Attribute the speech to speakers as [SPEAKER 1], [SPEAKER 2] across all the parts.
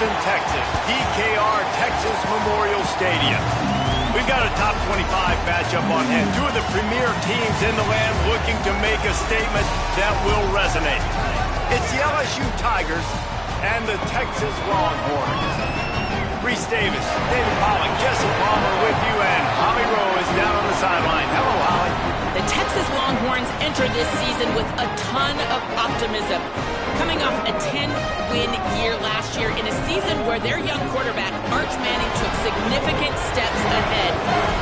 [SPEAKER 1] Houston, Texas, DKR Texas Memorial Stadium. We've got a top 25 matchup on hand. Two of the premier teams in the land looking to make a statement that will resonate. It's the LSU Tigers and the Texas Longhorns. Reese Davis, David Pollock, Jesse Palmer with you, and Holly Rowe is down on the sideline. Hello, Holly.
[SPEAKER 2] The Texas Longhorns entered this season with a ton of optimism. Coming off a 10-win year last year in a season where their young quarterback, Arch Manning, took significant steps ahead.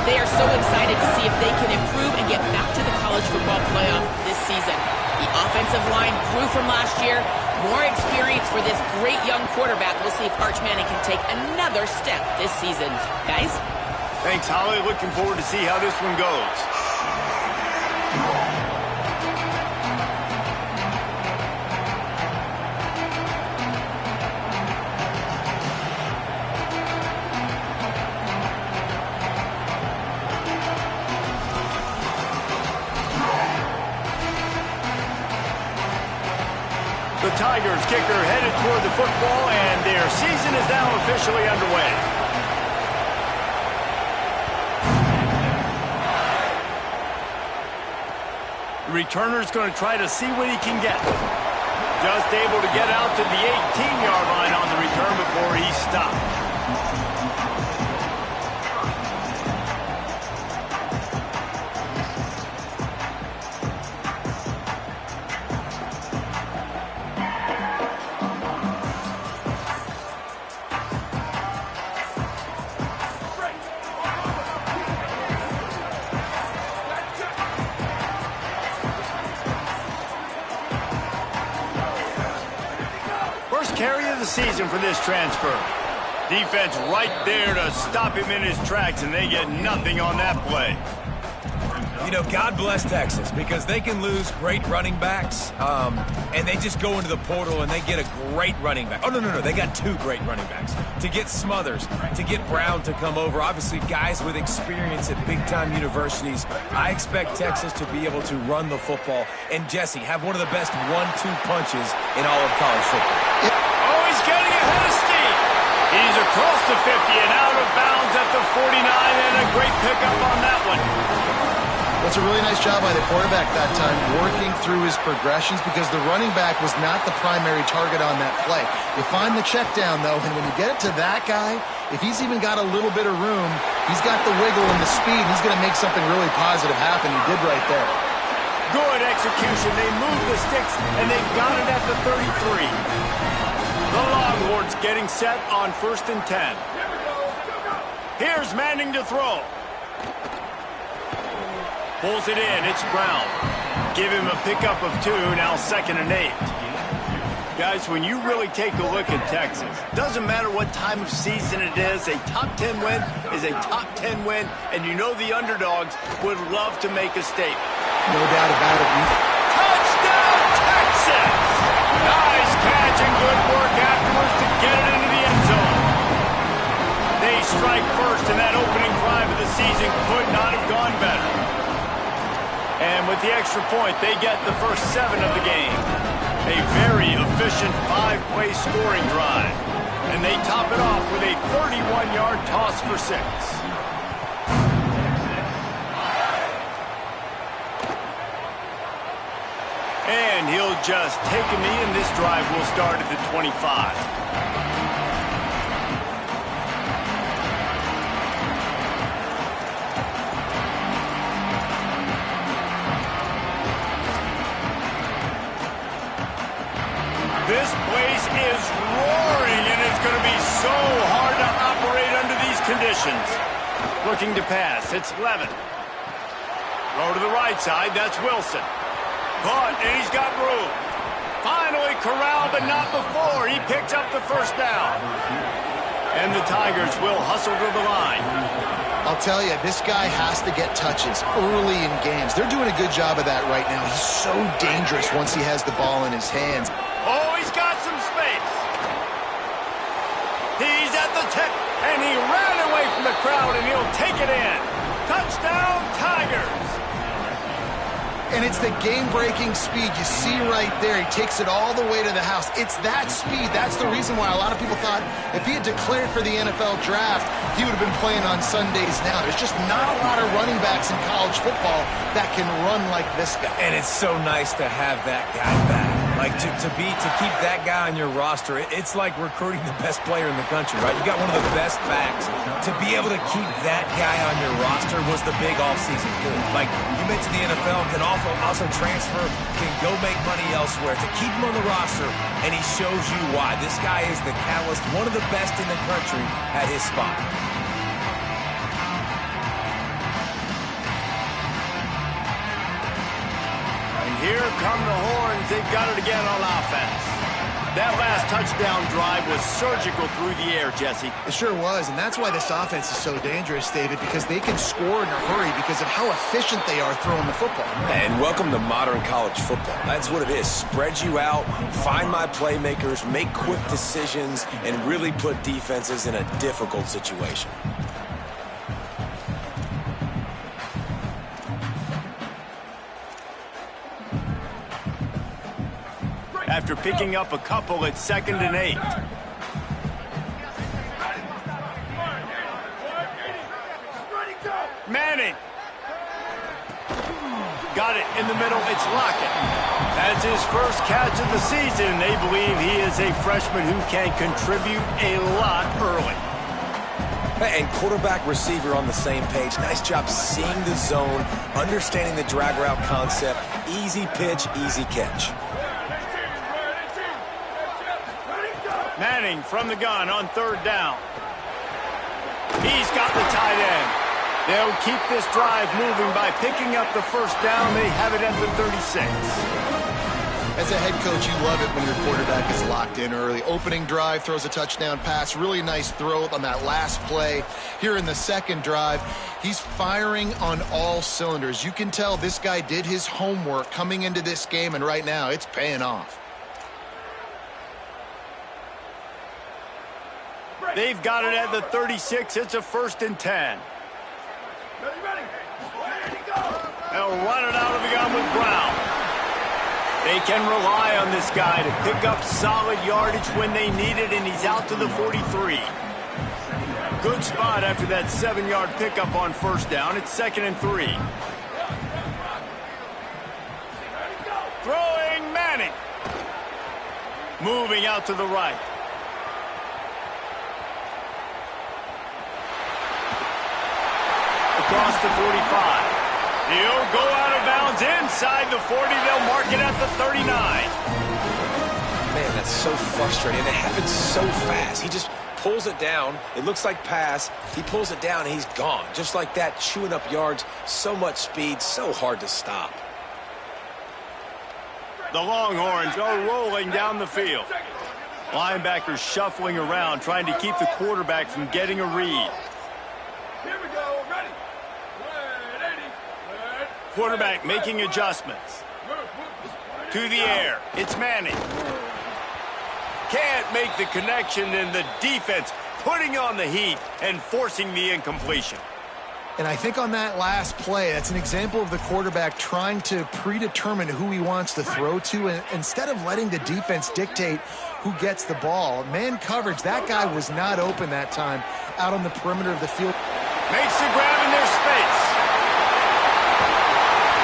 [SPEAKER 2] They are so excited to see if they can improve and get back to the college football playoff this season. The offensive line grew from last year. More experience for this great young quarterback. We'll see if Arch Manning can take another step this season. Guys?
[SPEAKER 1] Thanks, Holly. Looking forward to see how this one goes. The Tigers kicker headed toward the football, and their season is now officially underway. The returner's going to try to see what he can get. Just able to get out to the 18-yard line on the return before he stopped. First carry of the season for this transfer. Defense right there to stop him in his tracks, and they get nothing on that play.
[SPEAKER 3] You know, God bless Texas, because they can lose great running backs, and they just go into the portal and they get a great running back. Oh, no, they got two great running backs. To get Smothers, to get Brown to come over, obviously guys with experience at big-time universities. I expect Texas to be able to run the football and, Jesse, have one of the best 1-2 punches in all of college football.
[SPEAKER 1] Oh, he's getting ahead of steam. He's across the 50 and out of bounds at the 49, and a great pickup on that one.
[SPEAKER 4] That's a really nice job by the quarterback that time, working through his progressions, because the running back was not the primary target on that play. You find the check down, though, and when you get it to that guy, if he's even got a little bit of room, he's got the wiggle and the speed, he's going to make something really positive happen. He did right there.
[SPEAKER 1] Good execution. They move the sticks, and they've got it at the 33. The Longhorns getting set on 1st and 10. Here's Manning to throw. Pulls it in. It's Brown. Give him a pickup of 2, now 2nd and 8. Guys, when you really take a look at Texas, doesn't matter what time of season it is, a top 10 win is a top 10 win, and you know the underdogs would love to make a statement.
[SPEAKER 4] No doubt about it.
[SPEAKER 1] Touchdown, Texas! Nice catch and good work afterwards to get it into the end zone. They strike first, and that opening drive of the season could not have gone better. And with the extra point, they get the first 7 of the game. A very efficient 5-play scoring drive. And they top it off with a 31-yard toss for 6. And he'll just take a knee, and this drive will start at the 25. This place is roaring, and it's going to be so hard to operate under these conditions. Looking to pass. It's Levin. Throw to the right side. That's Wilson. Caught, and he's got room. Finally corralled, but not before. He picks up the first down. And the Tigers will hustle to the line.
[SPEAKER 4] I'll tell you, this guy has to get touches early in games. They're doing a good job of that right now. He's so dangerous once he has the ball in his hands.
[SPEAKER 1] Oh, he's got some space. He's at the tip, and he ran away from the crowd, and he'll take it in. Touchdown, Tigers.
[SPEAKER 4] And it's the game-breaking speed. You see right there, he takes it all the way to the house. It's that speed. That's the reason why a lot of people thought if he had declared for the NFL draft, he would have been playing on Sundays now. There's just not a lot of running backs in college football that can run like this guy.
[SPEAKER 3] And it's so nice to have that guy back. Like, to keep that guy on your roster, it's like recruiting the best player in the country, right? You got one of the best backs. To be able to keep that guy on your roster was the big offseason good. Like, you mentioned the NFL can also transfer, can go make money elsewhere. To keep him on the roster, and he shows you why. This guy is the catalyst, one of the best in the country at his spot.
[SPEAKER 1] Here come the horns. They've got it again on offense. That last touchdown drive was surgical through the air, Jesse.
[SPEAKER 4] It sure was, and that's why this offense is so dangerous, David, because they can score in a hurry because of how efficient they are throwing the football.
[SPEAKER 3] And welcome to modern college football. That's what it is. Spread you out, find my playmakers, make quick decisions, and really put defenses in a difficult situation.
[SPEAKER 1] After picking up a couple at 2nd and 8. Manning. Got it in the middle. It's Lockett. That's his first catch of the season. They believe he is a freshman who can contribute a lot early.
[SPEAKER 3] And quarterback receiver on the same page. Nice job seeing the zone, understanding the drag route concept. Easy pitch, easy catch.
[SPEAKER 1] Manning from the gun on 3rd down. He's got the tight end. They'll keep this drive moving by picking up the first down. They have it at the 36.
[SPEAKER 4] As a head coach, you love it when your quarterback is locked in early. Opening drive, throws a touchdown pass. Really nice throw on that last play. Here in the second drive, he's firing on all cylinders. You can tell this guy did his homework coming into this game, and right now it's paying off.
[SPEAKER 1] They've got it at the 36. It's a 1st and 10. They'll run it out of the gun with Brown. They can rely on this guy to pick up solid yardage when they need it, and he's out to the 43. Good spot after that 7-yard pickup on 1st down. It's 2nd and 3. Throwing Manning. Moving out to the right. Across the 45. He'll go out of bounds inside the 40. They'll mark it at the 39.
[SPEAKER 3] Man, that's so frustrating. It happens so fast. He just pulls it down. It looks like pass. He pulls it down, and he's gone. Just like that, chewing up yards. So much speed, so hard to stop.
[SPEAKER 1] The Longhorns are rolling down the field. Linebackers shuffling around, trying to keep the quarterback from getting a read. Quarterback making adjustments. To the air. It's Manning. Can't make the connection, and the defense putting on the heat and forcing the incompletion.
[SPEAKER 4] And I think on that last play, that's an example of the quarterback trying to predetermine who he wants to throw to, and instead of letting the defense dictate who gets the ball. Man coverage, that guy was not open that time out on the perimeter of the field.
[SPEAKER 1] Makes the grab in their space.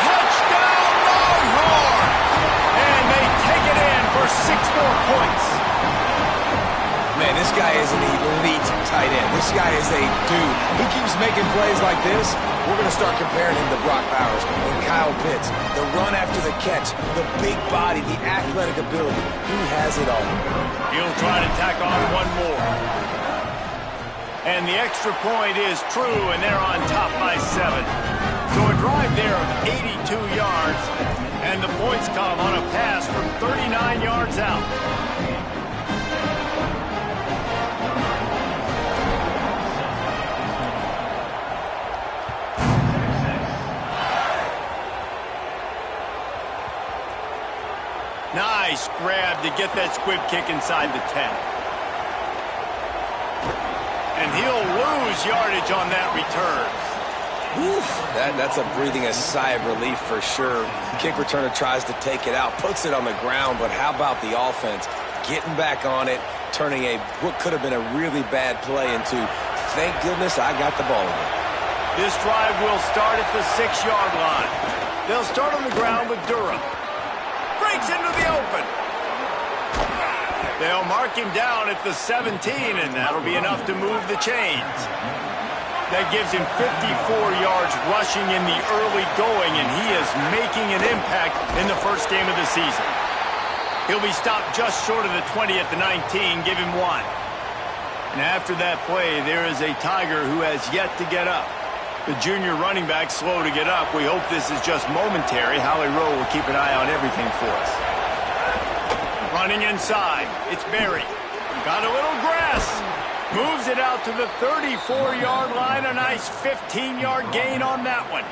[SPEAKER 1] Touchdown Longhorn! And they take it in for 6 more points.
[SPEAKER 3] Man, this guy is an elite tight end. This guy is a dude. He keeps making plays like this. We're going to start comparing him to Brock Bowers and Kyle Pitts. The run after the catch, the big body, the athletic ability. He has it all.
[SPEAKER 1] He'll try to tack on one more. And the extra point is true, and they're on top by 7. So a drive there of 82 yards, and the points come on a pass from 39 yards out. Nice grab to get that squib kick inside the 10. And he'll lose yardage on that return.
[SPEAKER 3] Whew, that's a breathing a sigh of relief for sure. The kick returner tries to take it out, puts it on the ground, but how about the offense getting back on it, turning what could have been a really bad play into, thank goodness I got the ball again.
[SPEAKER 1] This drive will start at the 6-yard line. They'll start on the ground with Durham. Breaks into the open. They'll mark him down at the 17, and that'll be enough to move the chains. That gives him 54 yards rushing in the early going, and he is making an impact in the first game of the season. He'll be stopped just short of the 20 at the 19, give him 1. And after that play, there is a Tiger who has yet to get up. The junior running back slow to get up. We hope this is just momentary. Howie Rowe will keep an eye on everything for us. Running inside, it's Berry. Got a little grass. Moves it out to the 34-yard line. A nice 15-yard gain on that one.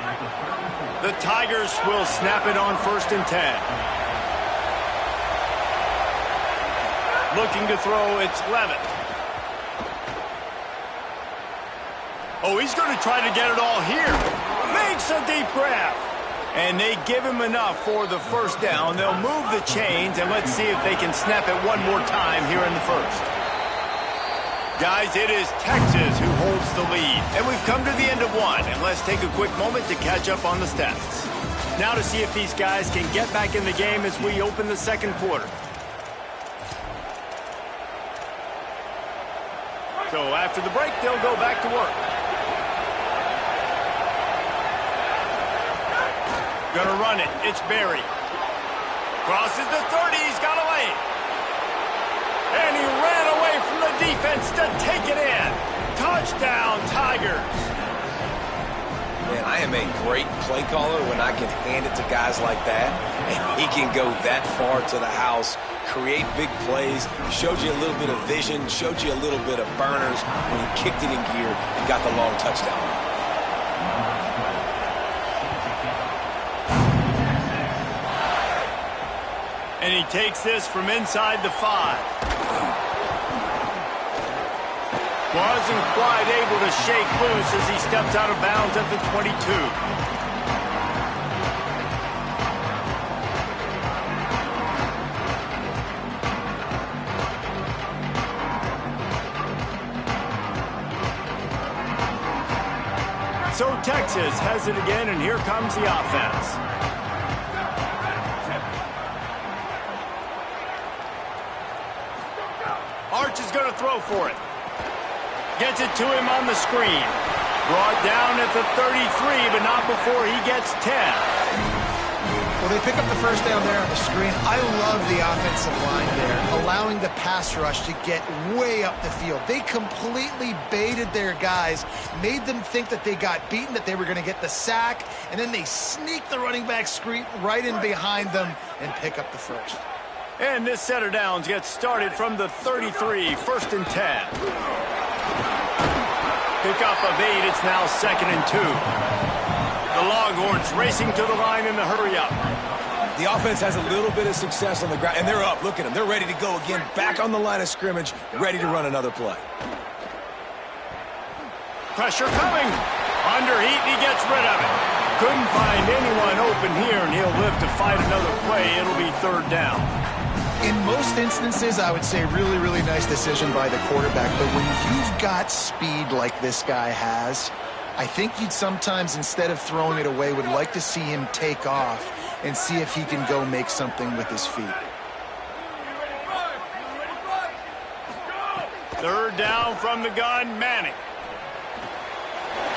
[SPEAKER 1] The Tigers will snap it on 1st and 10. Looking to throw, it's Levitt. Oh, he's going to try to get it all here. Makes a deep grab. And they give him enough for the first down. They'll move the chains, and let's see if they can snap it one more time here in the first. Guys, it is Texas who holds the lead. And we've come to the end of one. And let's take a quick moment to catch up on the stats. Now to see if these guys can get back in the game as we open the second quarter. So after the break, they'll go back to work. Gonna run it. It's Berry. Crosses the 30. He's got away. And he ran away from the defense to take it in. Touchdown, Tigers.
[SPEAKER 3] Man, I am a great play caller when I can hand it to guys like that. And he can go that far to the house, create big plays, showed you a little bit of vision, showed you a little bit of burners when he kicked it in gear and got the long touchdown.
[SPEAKER 1] And he takes this from inside the 5. Wasn't quite able to shake loose as he steps out of bounds at the 22. So Texas has it again, and here comes the offense. Arch is going to throw for it. Gets it to him on the screen. Brought down at the 33, but not before he gets 10.
[SPEAKER 4] Well, they pick up the first down there on the screen. I love the offensive line there, allowing the pass rush to get way up the field. They completely baited their guys, made them think that they got beaten, that they were going to get the sack, and then they sneak the running back screen right in behind them and pick up the first.
[SPEAKER 1] And this set of downs gets started from the 33, 1st and 10. Pickup of 8, it's now 2nd and 2. The Longhorns racing to the line in the hurry-up.
[SPEAKER 3] The offense has a little bit of success on the ground, and they're up. Look at them. They're ready to go again, back on the line of scrimmage, ready to run another play.
[SPEAKER 1] Pressure coming. Under heat, and he gets rid of it. Couldn't find anyone open here, and he'll live to fight another play. It'll be 3rd down.
[SPEAKER 4] In most instances, I would say really, really nice decision by the quarterback. But when you've got speed like this guy has, I think you'd sometimes, instead of throwing it away, would like to see him take off and see if he can go make something with his feet.
[SPEAKER 1] 3rd down from the gun, Manning.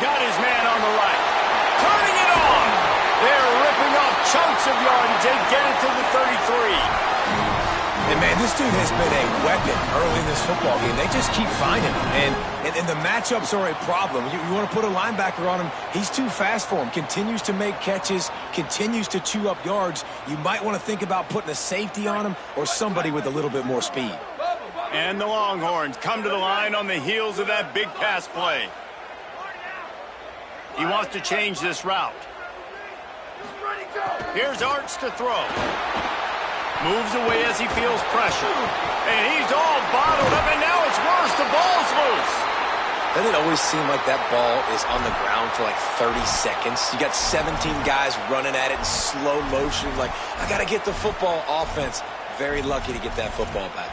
[SPEAKER 1] Got his man on the right. Turning it on. They're ripping off chunks of yardage. They get it to the 33.
[SPEAKER 3] And, man, this dude has been a weapon early in this football game. They just keep finding him. And the matchups are a problem. You want to put a linebacker on him, he's too fast for him. Continues to make catches, continues to chew up yards. You might want to think about putting a safety on him or somebody with a little bit more speed.
[SPEAKER 1] And the Longhorns come to the line on the heels of that big pass play. He wants to change this route. Here's Arch to throw. Moves away as he feels pressure. And he's all bottled up, and now it's worse. The ball's loose.
[SPEAKER 3] Doesn't it always seem like that ball is on the ground for like 30 seconds? You got 17 guys running at it in slow motion. Like, I got to get the football. Offense, very lucky to get that football back.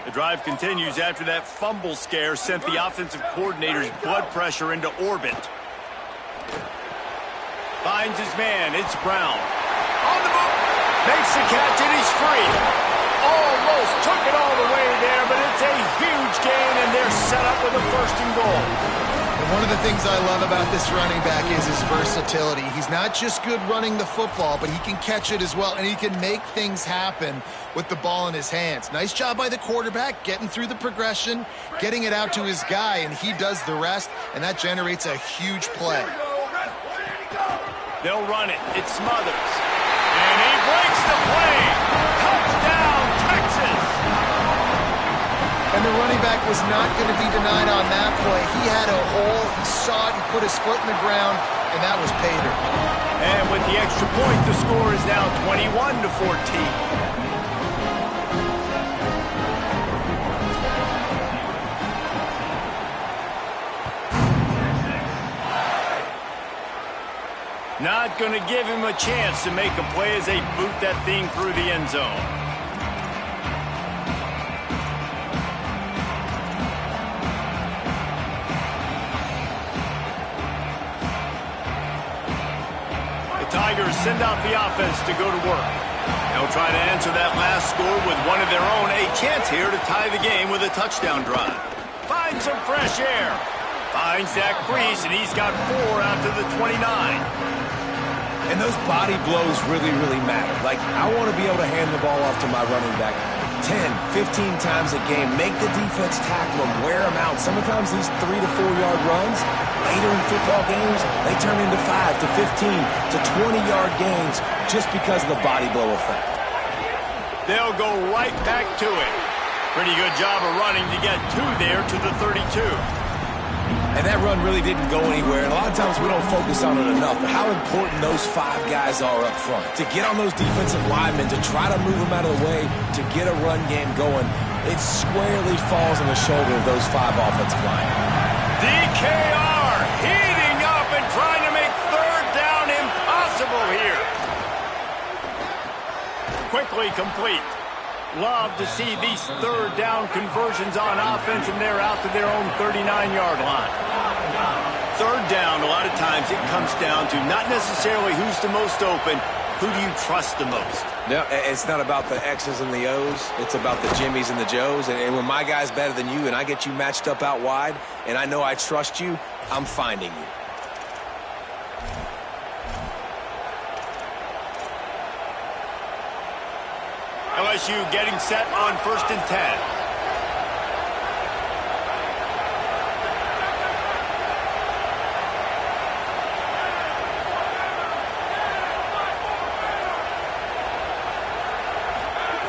[SPEAKER 1] The drive continues after that fumble scare sent the offensive coordinator's blood pressure into orbit. Finds his man. It's Brown. On the move. Makes the catch, and he's free. Almost took it all the way there, but it's a huge gain, and they're set up with a 1st and goal.
[SPEAKER 4] And one of the things I love about this running back is his versatility. He's not just good running the football, but he can catch it as well, and he can make things happen with the ball in his hands. Nice job by the quarterback, getting through the progression, getting it out to his guy, and he does the rest, and that generates a huge play.
[SPEAKER 1] They'll run it. It Smothers. And he breaks the play. Touchdown, Texas!
[SPEAKER 4] And the running back was not going to be denied on that play. He had a hole. He saw it. He put his foot in the ground, and that was pay dirt.
[SPEAKER 1] And with the extra point, the score is now 21-14. Not going to give him a chance to make a play as they boot that thing through the end zone. The Tigers send out the offense to go to work. They'll try to answer that last score with one of their own. A chance here to tie the game with a touchdown drive. Find some fresh air. Finds that crease, and he's got 4 out to the 29.
[SPEAKER 3] And those body blows really, really matter. Like, I want to be able to hand the ball off to my running back 10, 15 times a game. Make the defense tackle them, wear them out. Sometimes these 3 to 4 yard runs, later in football games, they turn into 5 to 15 to 20-yard gains just because of the body blow effect.
[SPEAKER 1] They'll go right back to it. Pretty good job of running to get 2 there to the 32.
[SPEAKER 3] And that run really didn't go anywhere, and a lot of times we don't focus on it enough, but how important those 5 guys are up front. To get on those defensive linemen, to try to move them out of the way, to get a run game going, it squarely falls on the shoulder of those 5 offensive linemen.
[SPEAKER 1] DKR heating up and trying to make 3rd down impossible here. Quickly complete. Love to see these 3rd down conversions on offense, and they're out to their own 39-yard line. 3rd down, a lot of times it comes down to not necessarily who's the most open, who do you trust the most?
[SPEAKER 3] No, it's not about the X's and the O's. It's about the Jimmies and the Joes. And when my guy's better than you and I get you matched up out wide and I know I trust you, I'm finding you.
[SPEAKER 1] LSU getting set on 1st and 10.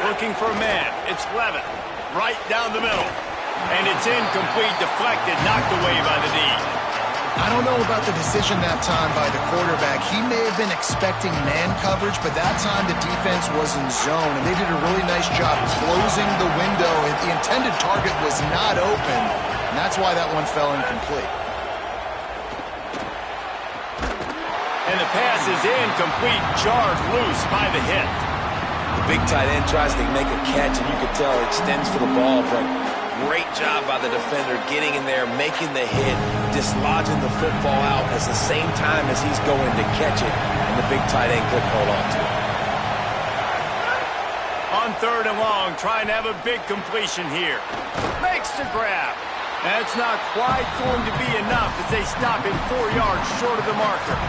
[SPEAKER 1] Looking for a man. It's Levin. Right down the middle. And it's incomplete, deflected, knocked away by the D.
[SPEAKER 4] I don't know about the decision that time by the quarterback. He may have been expecting man coverage, but that time the defense was in zone, and they did a really nice job closing the window. The intended target was not open, and that's why that one fell incomplete.
[SPEAKER 1] And the pass is incomplete, jarred loose by the hit.
[SPEAKER 3] The big tight end tries to make a catch, and you can tell it extends for the ball, but great job by the defender getting in there, making the hit, dislodging the football out at the same time as he's going to catch it, and the big tight end couldn't hold on to it.
[SPEAKER 1] On 3rd and long, trying to have a big completion here. Makes the grab. That's not quite going to be enough as they stop him 4 yards short of the marker.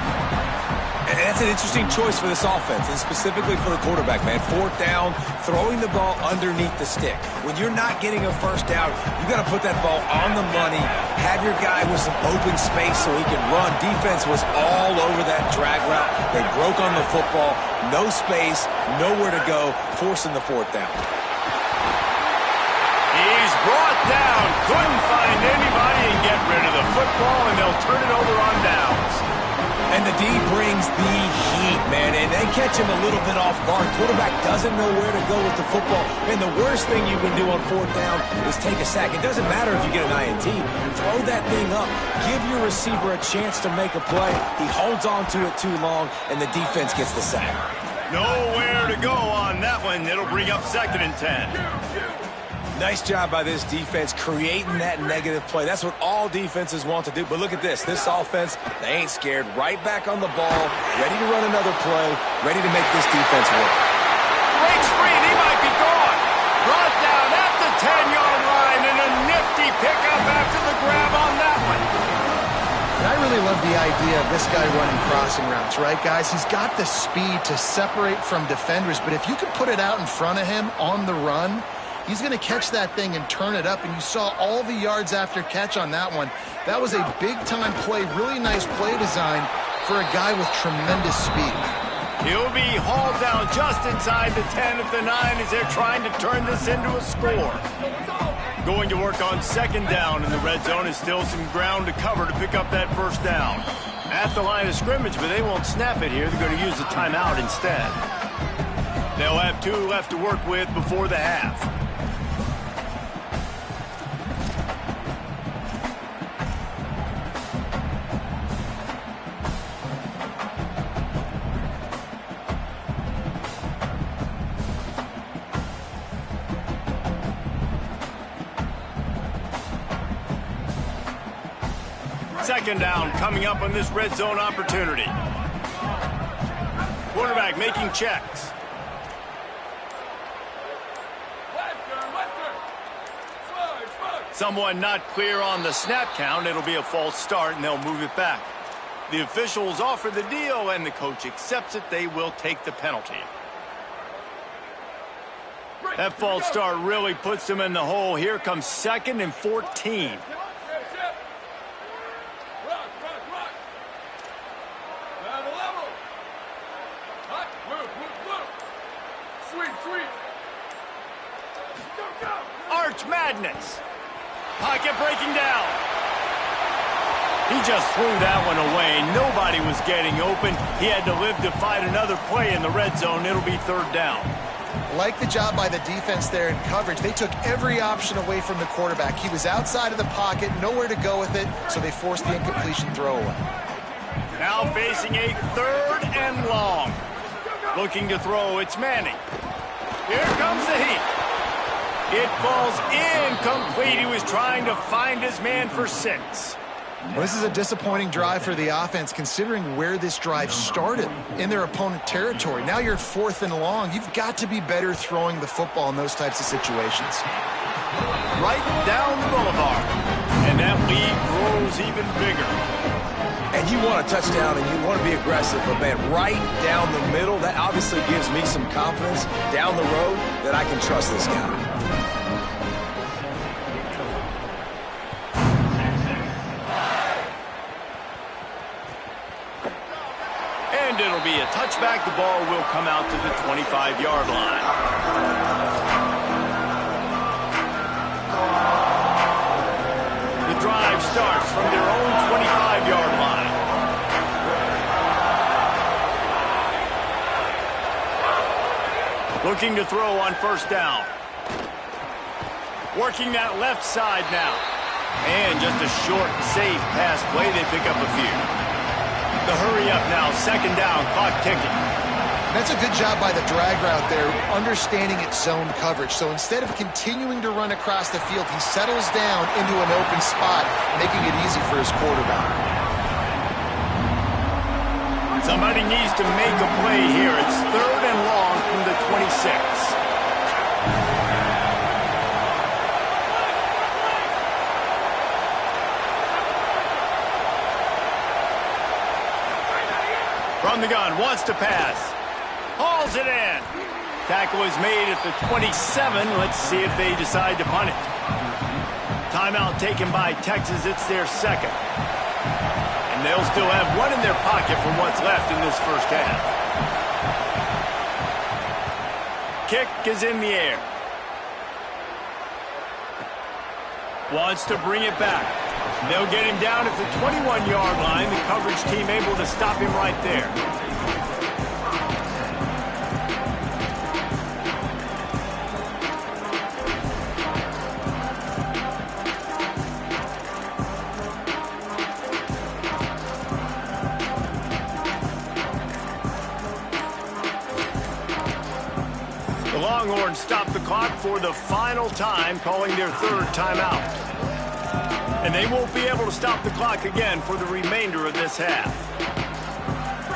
[SPEAKER 3] And that's an interesting choice for this offense, and specifically for the quarterback, man. 4th down, throwing the ball underneath the stick. When you're not getting a 1st down, you got to put that ball on the money, have your guy with some open space so he can run. Defense was all over that drag route. They broke on the football, no space, nowhere to go, forcing the 4th down.
[SPEAKER 1] He's brought down, couldn't find anybody and get rid of the football, and they'll turn it over on downs.
[SPEAKER 3] And D brings the heat, man, and they catch him a little bit off guard. Quarterback doesn't know where to go with the football. And the worst thing you can do on 4th down is take a sack. It doesn't matter if you get an INT. Throw that thing up. Give your receiver a chance to make a play. He holds on to it too long, and the defense gets the sack.
[SPEAKER 1] Nowhere to go on that one. It'll bring up 2nd and 10.
[SPEAKER 3] Nice job by this defense creating that negative play. That's what all defenses want to do. But look at this. This offense, they ain't scared. Right back on the ball, ready to run another play, ready to make this defense work.
[SPEAKER 1] Breaks free, and he might be gone. Brought down at the 10-yard line, and a nifty pickup after the grab on that one.
[SPEAKER 4] And I really love the idea of this guy running crossing routes, right, guys? He's got the speed to separate from defenders, but if you can put it out in front of him on the run, he's going to catch that thing and turn it up, and you saw all the yards after catch on that one. That was a big-time play, really nice play design for a guy with tremendous speed.
[SPEAKER 1] He'll be hauled down just inside the 10 at the 9 as they're trying to turn this into a score. Going to work on 2nd down in the red zone is still some ground to cover to pick up that 1st down. At the line of scrimmage, but they won't snap it here. They're going to use the timeout instead. They'll have 2 left to work with before the half. Second down coming up on this red zone opportunity. Quarterback making checks. Someone not clear on the snap count. It'll be a false start, and they'll move it back. The officials offer the deal, and the coach accepts it. They will take the penalty. That false start really puts them in the hole. Here comes 2nd and 14. Arch madness. Pocket breaking down. He just threw that one away. Nobody was getting open. He had to live to fight another play in the red zone. It'll be 3rd down.
[SPEAKER 4] Like the job by the defense there in coverage. They took every option away from the quarterback. He was outside of the pocket, nowhere to go with it, so they forced the incompletion throwaway.
[SPEAKER 1] Now facing a 3rd and long. Looking to throw, it's Manning. Here comes the heat. It falls incomplete. He was trying to find his man for 6.
[SPEAKER 4] Well, this is a disappointing drive for the offense, considering where this drive started, in their opponent territory. Now you're at 4th and long. You've got to be better throwing the football in those types of situations.
[SPEAKER 1] Right down the boulevard. And that lead grows even bigger.
[SPEAKER 3] And you want a touchdown, and you want to be aggressive, but, man, right down the middle, that obviously gives me some confidence down the road that I can trust this guy.
[SPEAKER 1] And it'll be a touchback. The ball will come out to the 25-yard line. The drive starts from their own 25-yard line. Looking to throw on 1st down. Working that left side now. And just a short, safe pass play. They pick up a few. The hurry up now, 2nd down, clock ticking.
[SPEAKER 4] That's a good job by the drag route there, understanding its zone coverage. So instead of continuing to run across the field, he settles down into an open spot, making it easy for his quarterback.
[SPEAKER 1] Somebody needs to make a play here. It's 3rd and long from the 26. From the gun, wants to pass. Hauls it in. Tackle is made at the 27. Let's see if they decide to punt it. Timeout taken by Texas. It's their 2nd. And they'll still have one in their pocket from what's left in this 1st half. Kick is in the air. Wants to bring it back. They'll get him down at the 21-yard line. The coverage team able to stop him right there. The Longhorns stop the clock for the final time, calling their third timeout. And they won't be able to stop the clock again for the remainder of this half.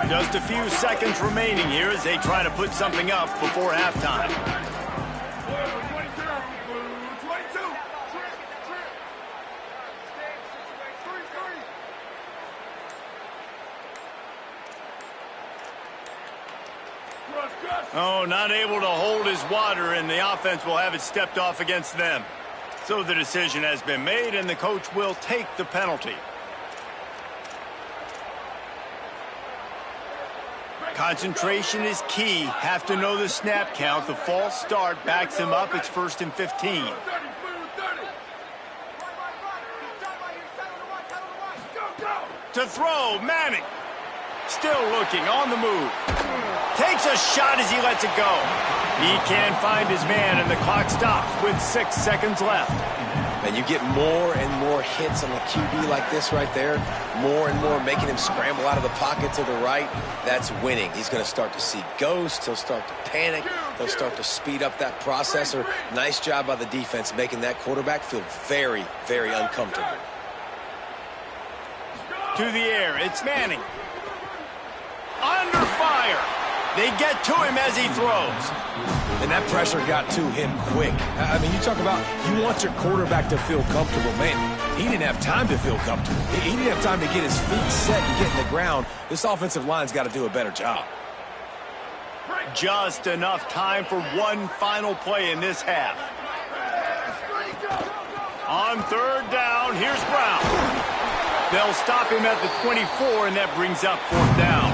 [SPEAKER 1] Just a few seconds remaining here as they try to put something up before halftime. Oh, not able to hold his water, and the offense will have it stepped off against them. So the decision has been made, and the coach will take the penalty. Concentration is key. Have to know the snap count. The false start backs him up. It's 1st and 15. To throw, Manning. Still looking, on the move. Takes a shot as he lets it go. He can't find his man, and the clock stops with 6 seconds left.
[SPEAKER 3] And you get more and more hits on the QB like this right there. More and more making him scramble out of the pocket to the right. That's winning. He's going to start to see ghosts. He'll start to panic. He'll start to speed up that processor. Nice job by the defense making that quarterback feel very, very uncomfortable.
[SPEAKER 1] To the air, it's Manning. Under fire. They get to him as he throws.
[SPEAKER 3] And that pressure got to him quick. I mean, you talk about you want your quarterback to feel comfortable. Man, he didn't have time to feel comfortable. He didn't have time to get his feet set and get in the ground. This offensive line's got to do a better job.
[SPEAKER 1] Just enough time for one final play in this half. On 3rd down, here's Brown. They'll stop him at the 24, and that brings up 4th down.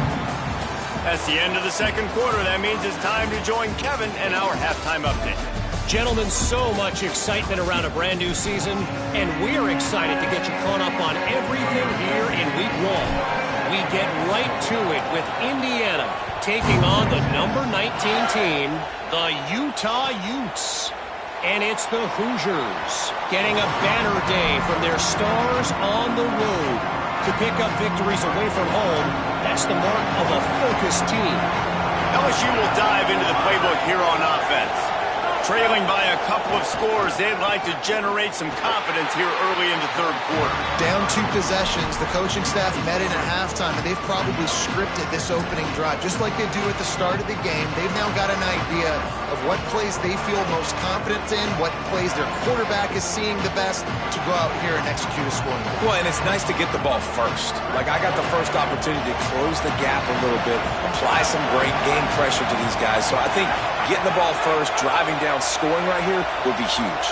[SPEAKER 1] That's the end of the second quarter. That means it's time to join Kevin and our halftime update.
[SPEAKER 5] Gentlemen, so much excitement around a brand new season, and we're excited to get you caught up on everything here in Week 1. We get right to it with Indiana taking on the number 19 team, the Utah Utes. And it's the Hoosiers getting a banner day from their stars on the road. To pick up victories away from home, that's the mark of a focused team.
[SPEAKER 1] LSU will dive into the playbook here on offense. Trailing by a couple of scores, they'd like to generate some confidence here early in the 3rd quarter.
[SPEAKER 4] Down 2 possessions, the coaching staff met in at halftime, and they've probably scripted this opening drive. Just like they do at the start of the game, they've now got an idea of what plays they feel most confident in, what plays their quarterback is seeing the best to go out here and execute a scoring.
[SPEAKER 3] Well, and it's nice to get the ball first. Like, I got the first opportunity to close the gap a little bit, apply some great game pressure to these guys. So I think getting the ball first, driving down, scoring right here will be huge.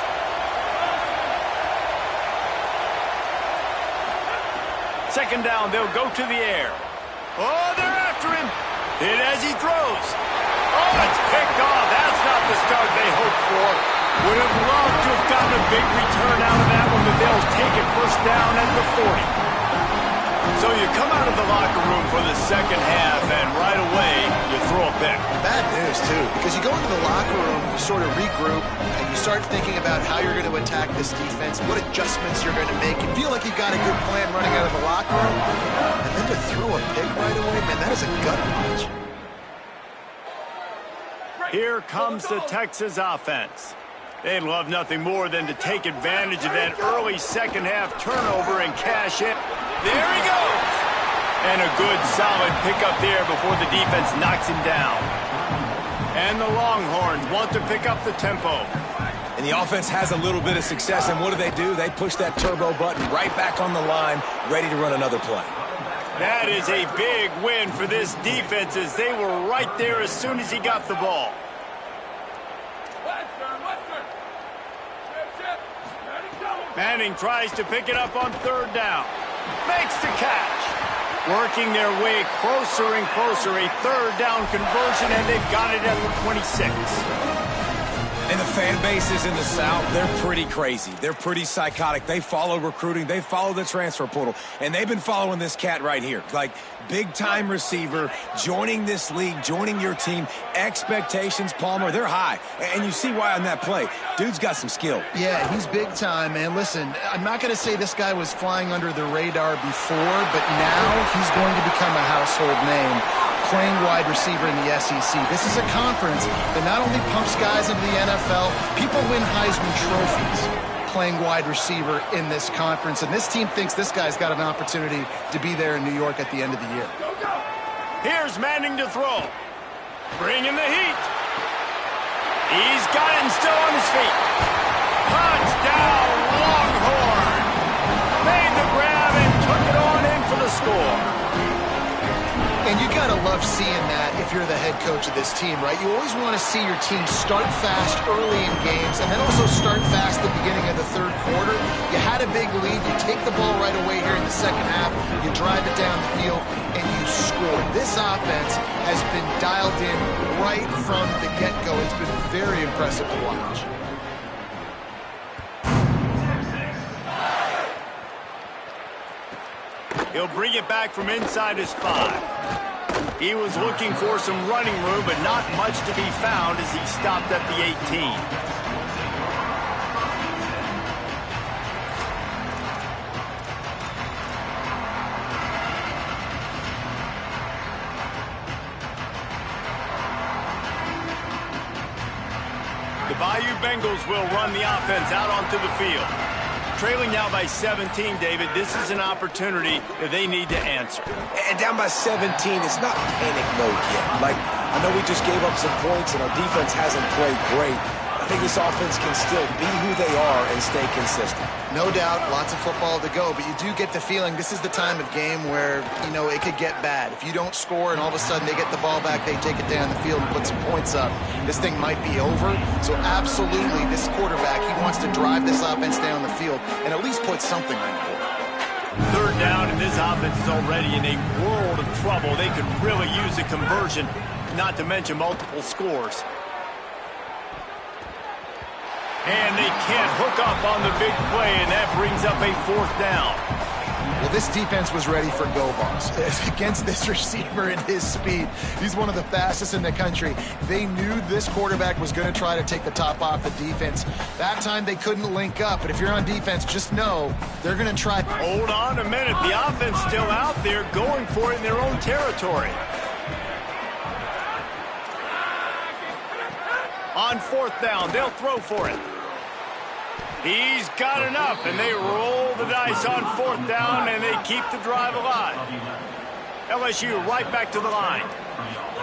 [SPEAKER 1] Second down, they'll go to the air. Oh, they're after him. Hit as he throws. Oh, it's picked off. That's not the start they hoped for. Would have loved to have gotten a big return out of that one, but they'll take it 1st down at the 40. So you come out of the locker room for the second half, and right away, you throw a pick.
[SPEAKER 4] Bad news, too, because you go into the locker room, you sort of regroup, and you start thinking about how you're going to attack this defense, what adjustments you're going to make. You feel like you've got a good plan running out of the locker room, and then to throw a pick right away, man, that is a gut punch.
[SPEAKER 1] Here comes the Texas offense. They'd love nothing more than to take advantage of that early second-half turnover and cash in. There he goes! And a good, solid pickup there before the defense knocks him down. And the Longhorns want to pick up the tempo.
[SPEAKER 3] And the offense has a little bit of success, and what do? They push that turbo button right back on the line, ready to run another play.
[SPEAKER 1] That is a big win for this defense as they were right there as soon as he got the ball. Manning tries to pick it up on 3rd down. Makes the catch. Working their way closer and closer. A 3rd down conversion, and they've got it at the 26.
[SPEAKER 3] And the fan bases in the South, they're pretty crazy. They're pretty psychotic. They follow recruiting. They follow the transfer portal. And they've been following this cat right here. Like, big-time receiver, joining this league, joining your team. Expectations, Palmer, they're high. And you see why on that play. Dude's got some skill.
[SPEAKER 4] Yeah, he's big time, man. Listen, I'm not going to say this guy was flying under the radar before, but now he's going to become a household name, playing wide receiver in the SEC. This is a conference that not only pumps guys into the NFL, people win Heisman trophies playing wide receiver in this conference, and this team thinks this guy's got an opportunity to be there in New York at the end of the year.
[SPEAKER 1] Here's Manning to throw. Bringing the heat. He's got it and still on his feet. Touchdown, Longhorn. Made the grab and took it on in for the score.
[SPEAKER 4] And you got to love seeing that if you're the head coach of this team, right? You always want to see your team start fast early in games and then also start fast at the beginning of the third quarter. You had a big lead. You take the ball right away here in the second half. You drive it down the field, and you score. This offense has been dialed in right from the get-go. It's been very impressive to watch.
[SPEAKER 1] He'll bring it back from inside his 5. He was looking for some running room, but not much to be found as he stopped at the 18. The Bayou Bengals will run the offense out onto the field. Trailing now by 17, David, this is an opportunity that they need to answer.
[SPEAKER 3] And down by 17, it's not panic mode yet. Like, I know we just gave up some points and our defense hasn't played great. I think this offense can still be who they are and stay consistent.
[SPEAKER 4] No doubt, lots of football to go, but you do get the feeling this is the time of game where, you know, it could get bad. If you don't score and all of a sudden they get the ball back, they take it down the field and put some points up, this thing might be over. So absolutely, this quarterback, he wants to drive this offense down the field and at least put something on the board.
[SPEAKER 1] Third down, and this offense is already in a world of trouble. They could really use a conversion, not to mention multiple scores. And they can't hook up on the big play, and that brings up a 4th down.
[SPEAKER 4] Well, this defense was ready for go balls against this receiver and his speed. He's one of the fastest in the country. They knew this quarterback was going to try to take the top off the defense. That time they couldn't link up, but if you're on defense, just know they're going to try.
[SPEAKER 1] Hold on a minute. The offense still out there going for it in their own territory. On 4th down, they'll throw for it. He's got enough, and they roll the dice on 4th down, and they keep the drive alive. LSU right back to the line.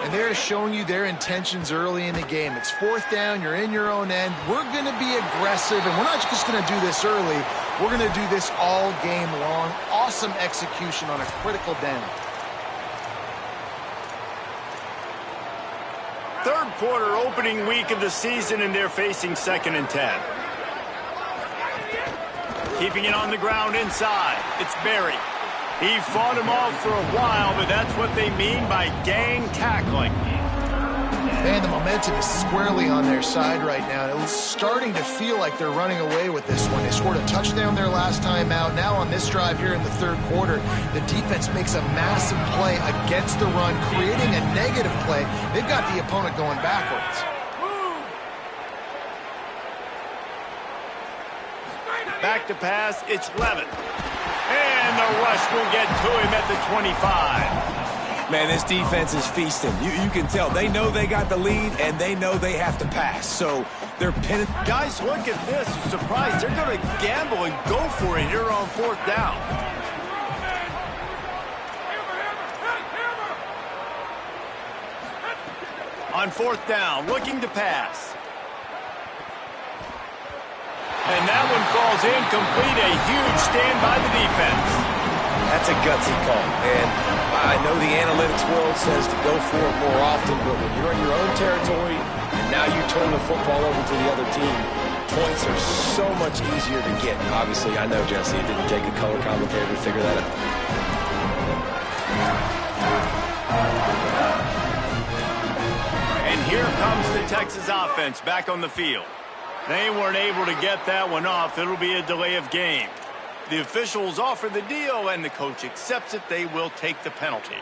[SPEAKER 4] And they're showing you their intentions early in the game. It's 4th down, you're in your own end. We're going to be aggressive, and we're not just going to do this early. We're going to do this all game long. Awesome execution on a critical down.
[SPEAKER 1] Third quarter, opening week of the season, and they're facing 2nd and 10. Keeping it on the ground inside. It's Berry. He fought him off for a while, but that's what they mean by gang tackling.
[SPEAKER 4] Man, the momentum is squarely on their side right now. It was starting to feel like they're running away with this one. They scored a touchdown their last time out. Now on this drive here in the third quarter, the defense makes a massive play against the run, creating a negative play. They've got the opponent going backwards.
[SPEAKER 1] Back to pass, it's Levitt. And the rush will get to him at the 25.
[SPEAKER 3] Man, this defense is feasting. You can tell. They know they got the lead, and they know they have to pass. So they're pinning.
[SPEAKER 1] Guys, look at this. You're surprised. They're going to gamble and go for it here on 4th down. On 4th down, looking to pass. And that one falls incomplete. A huge stand by the defense.
[SPEAKER 3] That's a gutsy call. And I know the analytics world says to go for it more often, but when you're in your own territory and now you turn the football over to the other team, points are so much easier to get. Obviously, I know, Jesse, it didn't take a color commentator to figure that out.
[SPEAKER 1] And here comes the Texas offense back on the field. They weren't able to get that one off. It'll be a delay of game. The officials offer the deal, and the coach accepts it. They will take the penalty.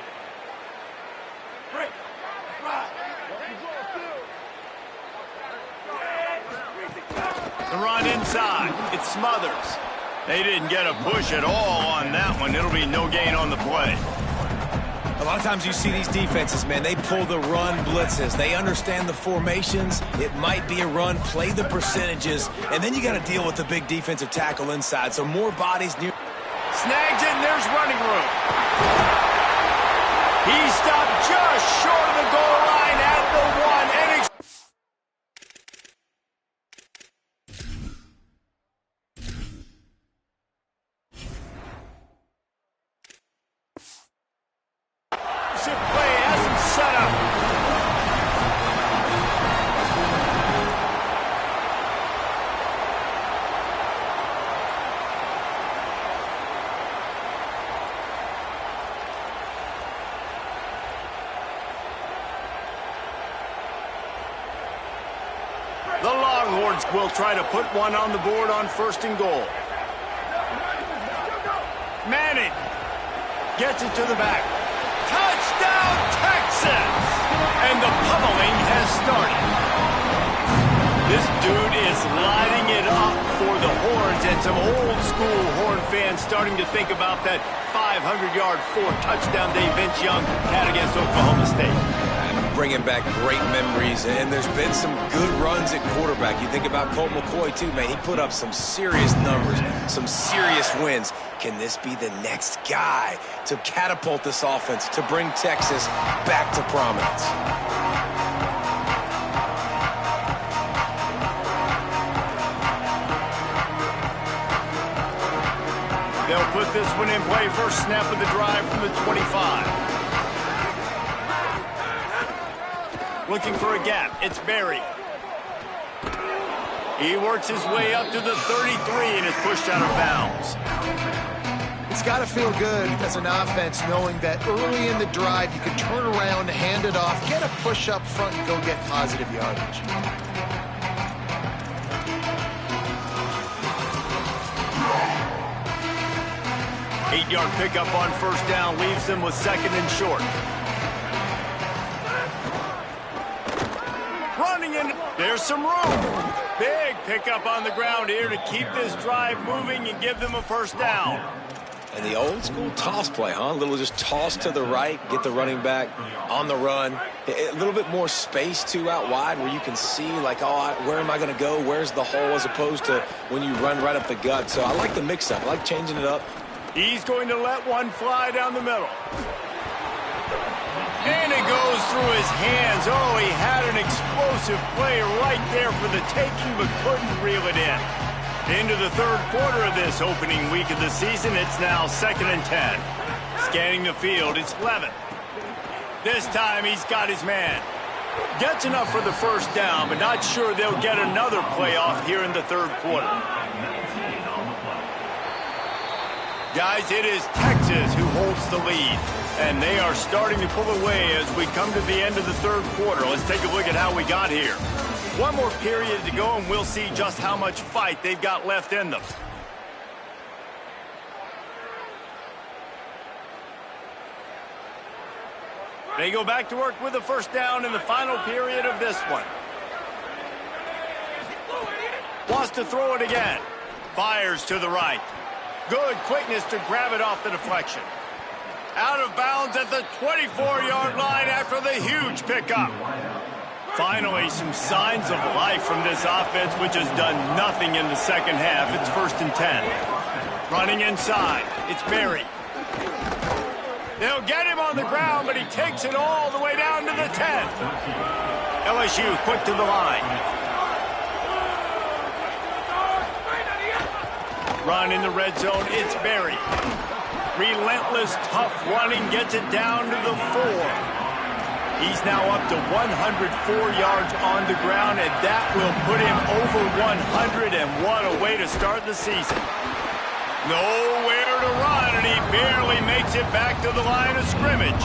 [SPEAKER 1] The run inside. It's Smothers. They didn't get a push at all on that one. It'll be no gain on the play.
[SPEAKER 3] A lot of times you see these defenses, man, they pull the run blitzes. They understand the formations. It might be a run, play the percentages, and then you got to deal with the big defensive tackle inside. So more bodies near.
[SPEAKER 1] Snags it, and there's running room. He stopped just short of the goal line at the one. And play has him set up. The Longhorns will try to put one on the board on 1st and goal. Manning gets it to the back. Touchdown, Texas! And the pummeling has started. This dude is lighting it up for the Horns, and some old-school Horn fans starting to think about that 500-yard, 4-touchdown day Vince Young had against Oklahoma State.
[SPEAKER 3] Bringing back great memories, and there's been some good runs at quarterback. You think about Colt McCoy, too, man. He put up some serious numbers, some serious wins. Can this be the next guy to catapult this offense, to bring Texas back to prominence?
[SPEAKER 1] They'll put this one in play. First snap of the drive from the 25. Looking for a gap. It's Berry. He works his way up to the 33 and is pushed out of bounds.
[SPEAKER 4] It's got to feel good as an offense knowing that early in the drive you can turn around, hand it off, get a push up front, and go get positive yardage.
[SPEAKER 1] Eight-yard pickup on 1st down leaves them with 2nd and short. Running in. There's some room. Big pickup on the ground here to keep this drive moving and give them a 1st down.
[SPEAKER 3] And the old school toss play, huh? A little just toss to the right, get the running back on the run. A little bit more space, too, out wide where you can see, like, oh, where am I going to go? Where's the hole, as opposed to when you run right up the gut. So I like the mix-up. I like changing it up.
[SPEAKER 1] He's going to let one fly down the middle. And it goes through his hands. Oh, he had an explosive play right there for the taking, but couldn't reel it in. Into the 3rd quarter of this opening week of the season, it's now 2nd and 10. Scanning the field, it's Levitt. This time he's got his man. Gets enough for the 1st down, but not sure they'll get another play off here in the 3rd quarter. Guys, it is Texas who holds the lead, and they are starting to pull away as we come to the end of the 3rd quarter. Let's take a look at how we got here. One more period to go, and we'll see just how much fight they've got left in them. They go back to work with a 1st down in the final period of this one. Wants to throw it again. Fires to the right. Good quickness to grab it off the deflection. Out of bounds at the 24-yard line after the huge pickup. Finally, some signs of life from this offense, which has done nothing in the 2nd half. It's 1st and 10. Running inside. It's Berry. They'll get him on the ground, but he takes it all the way down to the 10. LSU quick to the line. Run in the red zone. It's Berry. Relentless, tough running, gets it down to the 4. He's now up to 104 yards on the ground, and that will put him over 100, and what a way to start the season. Nowhere to run, and he barely makes it back to the line of scrimmage.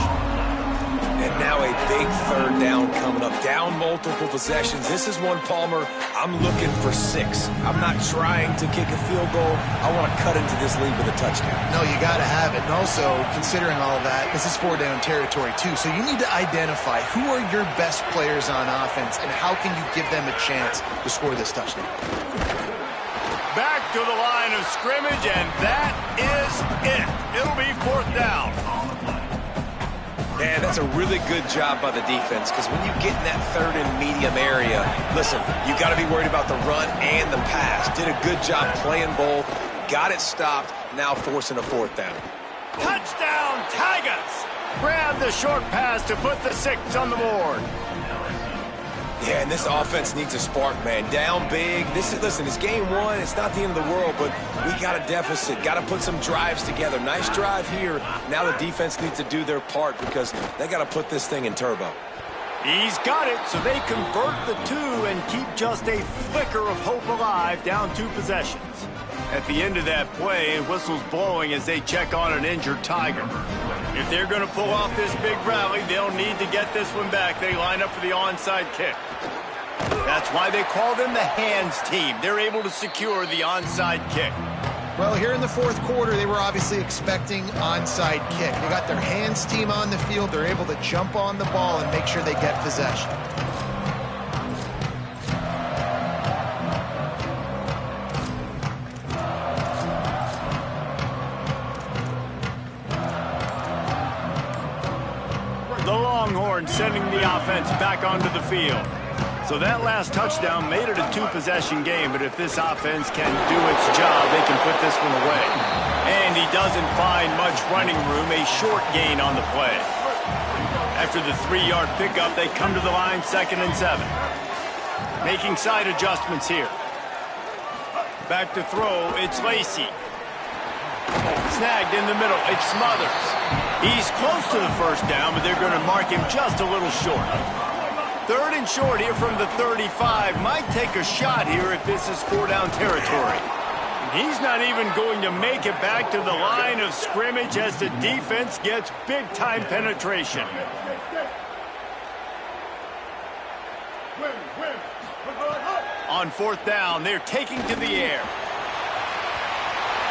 [SPEAKER 3] And now a big third down coming up. Down multiple possessions. This is one, Palmer, I'm looking for 6. I'm not trying to kick a field goal. I want to cut into this lead with a touchdown.
[SPEAKER 4] No, you got to have it. And also, considering all that, this is 4-down territory, too. So you need to identify who are your best players on offense and how can you give them a chance to score this touchdown.
[SPEAKER 1] Back to the line of scrimmage, and that is it. It'll be 4th down.
[SPEAKER 3] Man, that's a really good job by the defense, because when you get in that third and medium area, listen, you got to be worried about the run and the pass. Did a good job playing both, got it stopped, now forcing a 4th down.
[SPEAKER 1] Touchdown, Tigers! Grab the short pass to put the 6 on the board.
[SPEAKER 3] Yeah, and this offense needs a spark, man. Down big. Listen, it's game 1. It's not the end of the world, but we got a deficit. Got to put some drives together. Nice drive here. Now the defense needs to do their part because they got to put this thing in turbo.
[SPEAKER 1] He's got it, so they convert the 2 and keep just a flicker of hope alive, down 2 possessions. At the end of that play, whistle's blowing as they check on an injured Tiger. If they're going to pull off this big rally, they'll need to get this one back. They line up for the onside kick. That's why they call them the hands team. They're able to secure the onside kick.
[SPEAKER 4] Well, here in the 4th quarter, they were obviously expecting onside kick. They got their hands team on the field. They're able to jump on the ball and make sure they get possession.
[SPEAKER 1] The Longhorns sending the offense back onto the field. So that last touchdown made it a 2-possession game, but if this offense can do its job, they can put this one away. And he doesn't find much running room, a short gain on the play. After the 3-yard pickup, they come to the line 2nd and 7. Making side adjustments here. Back to throw, it's Lacey. Snagged in the middle, it's Smothers. He's close to the 1st down, but they're going to mark him just a little short. 3rd and short here from the 35. Might take a shot here if this is 4-down territory. He's not even going to make it back to the line of scrimmage as the defense gets big-time penetration. On 4th down, they're taking to the air.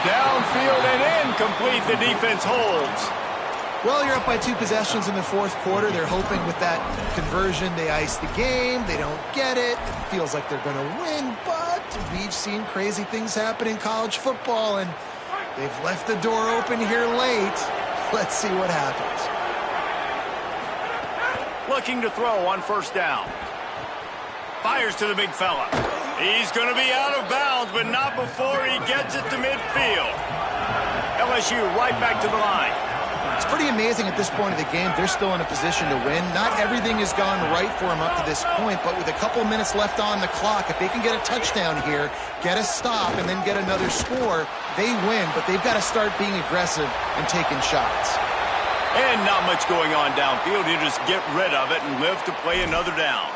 [SPEAKER 1] Downfield and incomplete. The defense holds.
[SPEAKER 4] Well, you're up by 2 possessions in the 4th quarter. They're hoping with that conversion they ice the game. They don't get it. It feels like they're going to win, but we've seen crazy things happen in college football, and they've left the door open here late. Let's see what happens.
[SPEAKER 1] Looking to throw on 1st down. Fires to the big fella. He's going to be out of bounds, but not before he gets it to midfield. LSU right back to the line.
[SPEAKER 4] It's pretty amazing at this point of the game. They're still in a position to win. Not everything has gone right for them up to this point, but with a couple minutes left on the clock, if they can get a touchdown here, get a stop, and then get another score, they win. But they've got to start being aggressive and taking shots.
[SPEAKER 1] And not much going on downfield. You just get rid of it and live to play another down.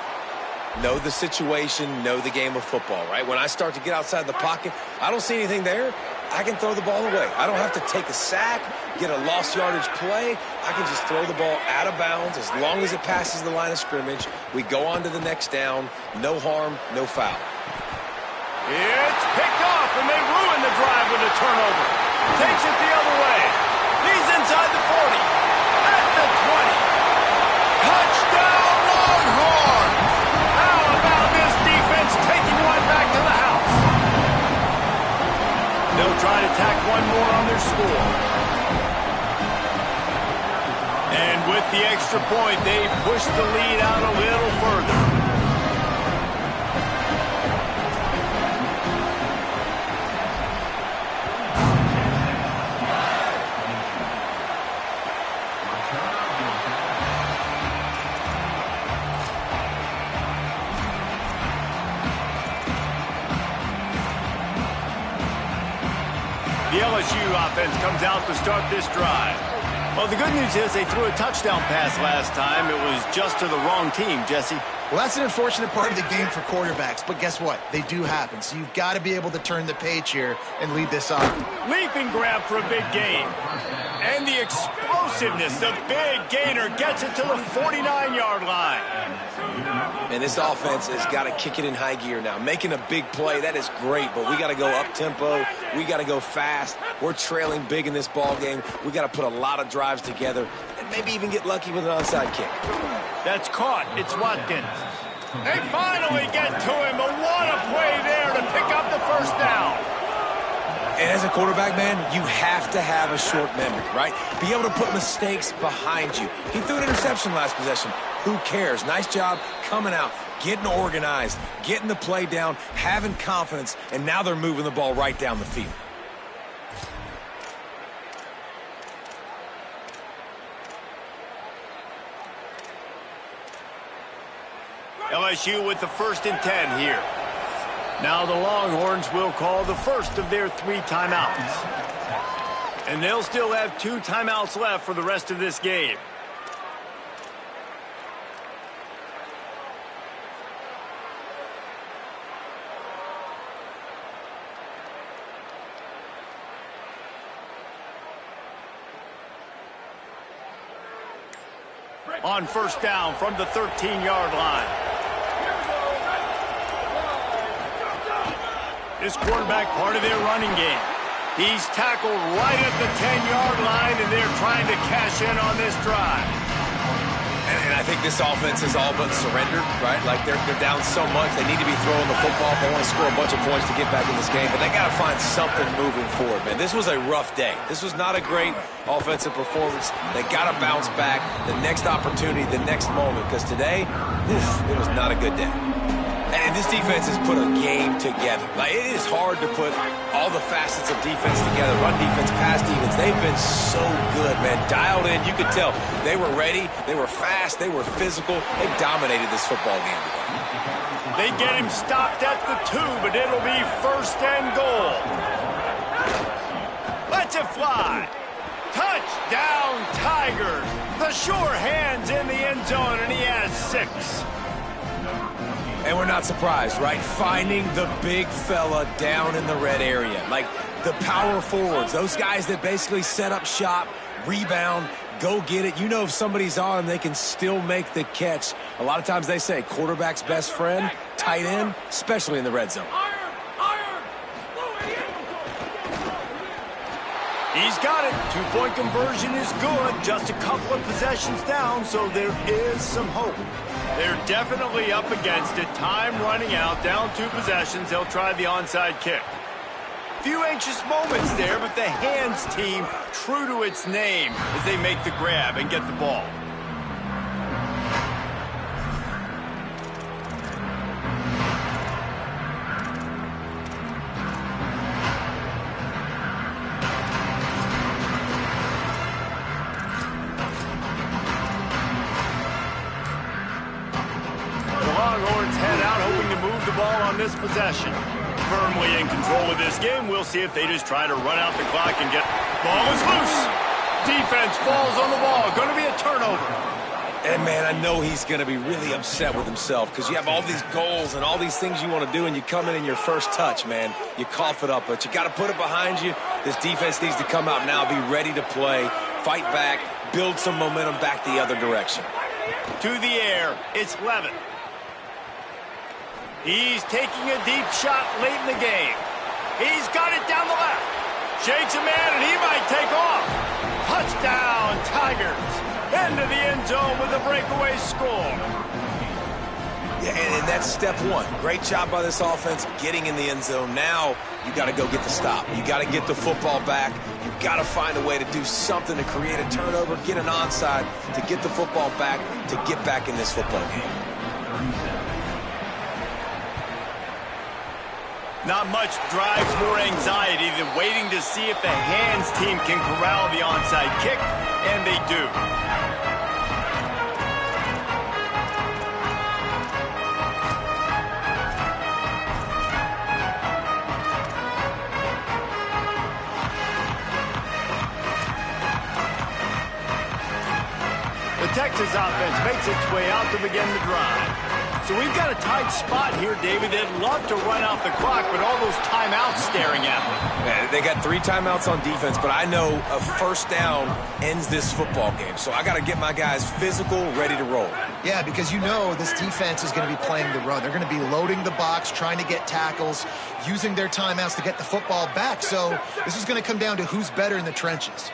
[SPEAKER 3] Know the situation, know the game of football, right? When I start to get outside the pocket, I don't see anything there. I can throw the ball away. I don't have to take a sack, get a lost yardage play. I can just throw the ball out of bounds as long as it passes the line of scrimmage. We go on to the next down. No harm, no foul.
[SPEAKER 1] It's picked off, and they ruin the drive with a turnover. Takes it the other way. He's inside the 40. At the 20. Touchdown, Longhorns! How about this defense taking one back to the house? They'll try to tack one more on their score. And with the extra point, they push the lead out a little further. The LSU offense comes out to start this drive. Well, the good news is they threw a touchdown pass last time. It was just to the wrong team, Jesse.
[SPEAKER 4] Well, that's an unfortunate part of the game for quarterbacks, but guess what? They do happen, so you've got to be able to turn the page here and lead this on.
[SPEAKER 1] Leaping grab for a big gain. And the explosiveness, the big gainer gets it to the 49-yard line.
[SPEAKER 3] And this offense has got to kick it in high gear now. Making a big play, that is great, but we got to go up-tempo. We got to go fast. We're trailing big in this ball game. We got to put a lot of drives together and maybe even get lucky with an onside kick.
[SPEAKER 1] That's caught. It's Watkins. They finally get to him, but what a play there to pick up the first down.
[SPEAKER 3] And as a quarterback, man, you have to have a short memory, right? Be able to put mistakes behind you. He threw an interception last possession. Who cares? Nice job coming out, getting organized, getting the play down, having confidence, and now they're moving the ball right down the field.
[SPEAKER 1] LSU with the 1st and 10 here. Now the Longhorns will call the first of their 3 timeouts. And they'll still have 2 timeouts left for the rest of this game. On 1st down from the 13-yard line. This quarterback part of their running game. He's tackled right at the 10-yard line, and they're trying to cash in on this drive.
[SPEAKER 3] And I think this offense is all but surrendered, right? Like they're down so much, they need to be throwing the football if they want to score a bunch of points to get back in this game. But they got to find something moving forward, man. This was a rough day. This was not a great offensive performance. They got to bounce back the next opportunity, the next moment, because today, it was not a good day. And this defense has put a game together. Like, it is hard to put all the facets of defense together. Run defense, pass defense. They've been so good, man. Dialed in. You could tell they were ready. They were fast. They were physical. They dominated this football game today.
[SPEAKER 1] They get him stopped at the 2, but it'll be 1st and goal. Let's it fly. Touchdown, Tigers. The sure hands in the end zone, and he has 6.
[SPEAKER 3] And we're not surprised, right? Finding the big fella down in the red area. Like the power forwards, those guys that basically set up shop, rebound, go get it. You know if somebody's on, they can still make the catch. A lot of times they say quarterback's best friend, tight end, especially in the red zone.
[SPEAKER 1] He's got it. 2-point conversion is good. Just a couple of possessions down, so there is some hope. They're definitely up against it. Time running out, down 2 possessions. They'll try the onside kick. Few anxious moments there, but the hands team true to its name as they make the grab and get the ball. This possession. Firmly in control of this game. We'll see if they just try to run out the clock and get... Ball is loose. Defense falls on the ball. Going to be a turnover.
[SPEAKER 3] And, man, I know he's going to be really upset with himself because you have all these goals and all these things you want to do, and you come in your first touch, man. You cough it up, but you got to put it behind you. This defense needs to come out now, be ready to play, fight back, build some momentum back the other direction.
[SPEAKER 1] To the air. It's Levin. He's taking a deep shot late in the game. He's got it down the left. Shakes a man, and he might take off. Touchdown, Tigers. Into the end zone with a breakaway score.
[SPEAKER 3] Yeah, and that's step 1. Great job by this offense getting in the end zone. Now you got to go get the stop. You got to get the football back. You got to find a way to do something to create a turnover, get an onside, to get the football back, to get back in this football game.
[SPEAKER 1] Not much drives more anxiety than waiting to see if the hands team can corral the onside kick, and they do. The Texas offense makes its way out to begin the drive. So we've got a tight spot here, David. They'd love to run out the clock, but all those timeouts staring at them.
[SPEAKER 3] Yeah, they got 3 timeouts on defense, but I know a first down ends this football game. So I got to get my guys physical, ready to roll.
[SPEAKER 4] Yeah, because you know this defense is going to be playing the run. They're going to be loading the box, trying to get tackles, using their timeouts to get the football back. So this is going to come down to who's better in the trenches.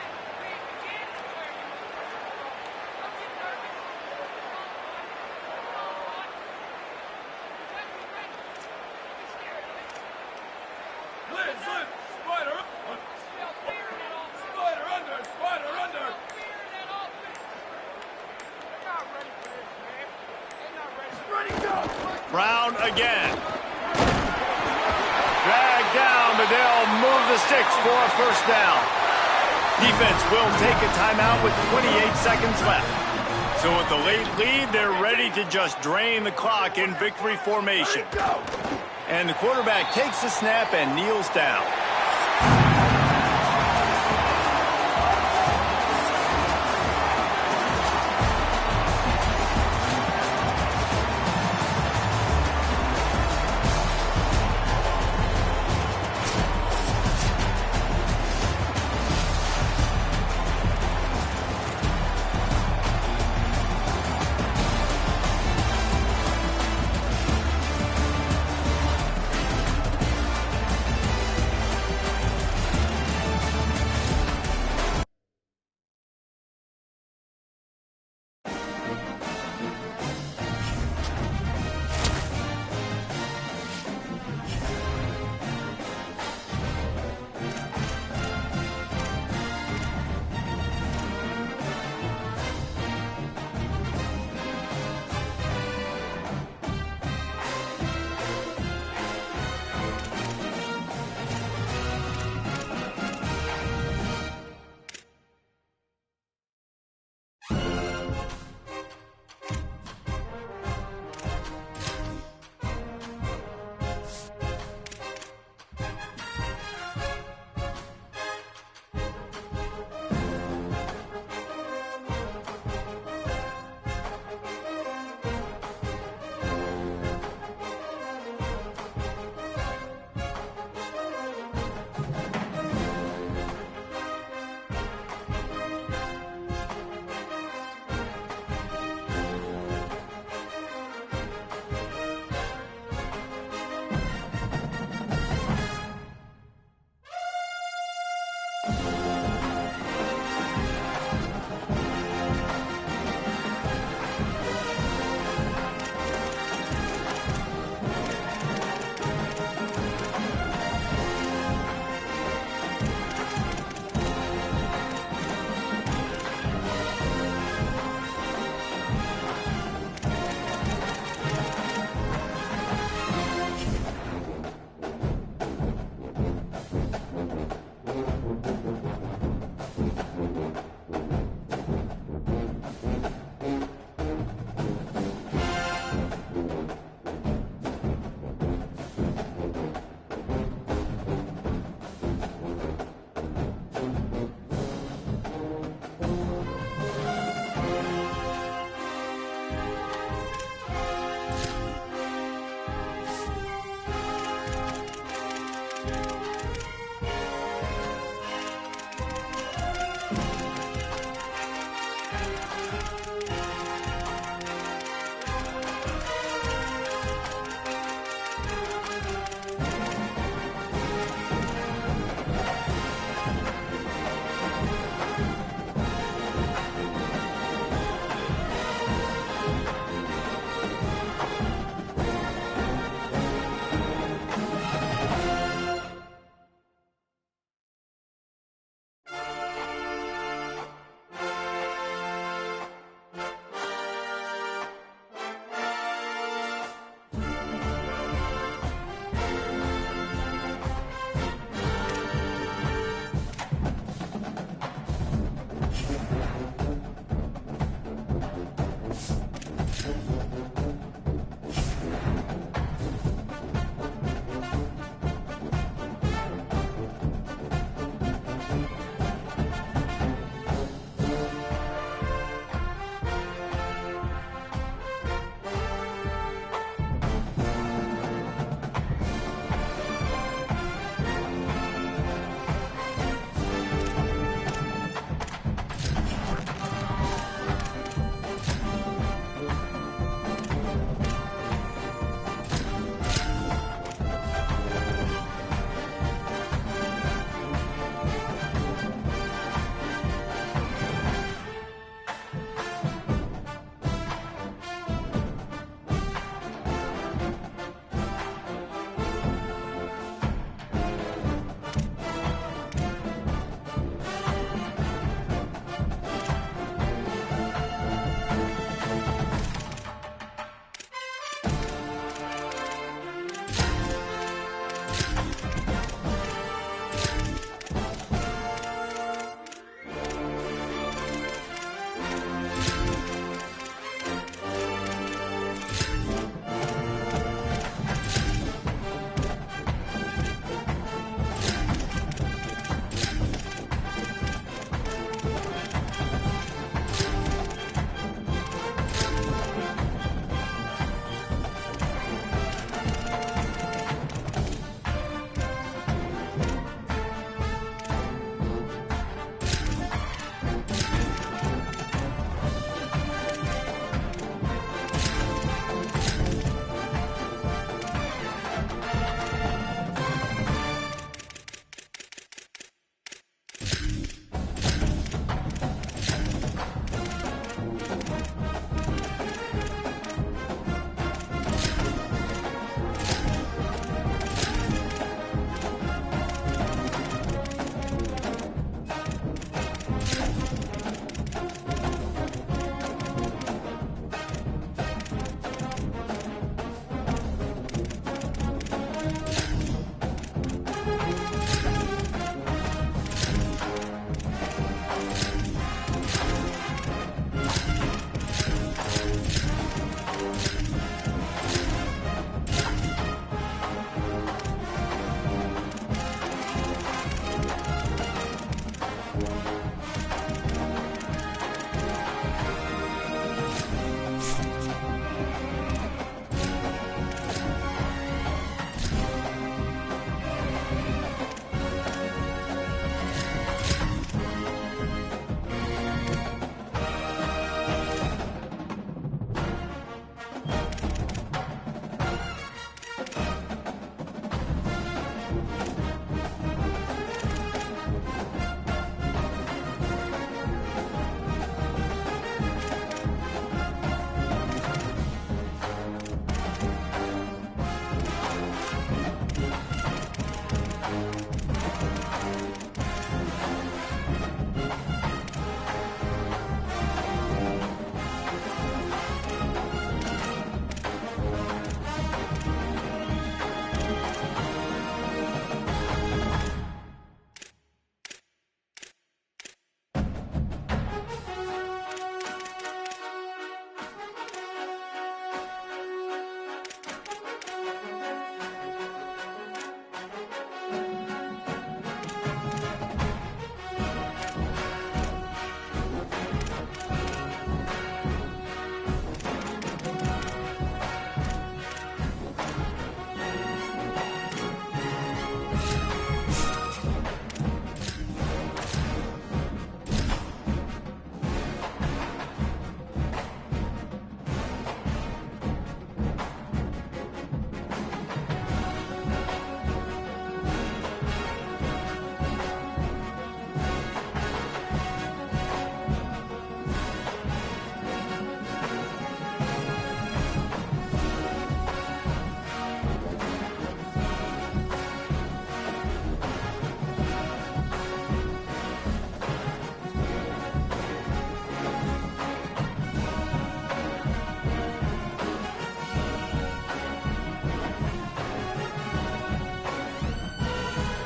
[SPEAKER 1] Brown again. Dragged down, but they'll move the sticks for a first down. Defense will take a timeout with 28 seconds left. So with the late lead, they're ready to just drain the clock in victory formation. And the quarterback takes the snap and kneels down.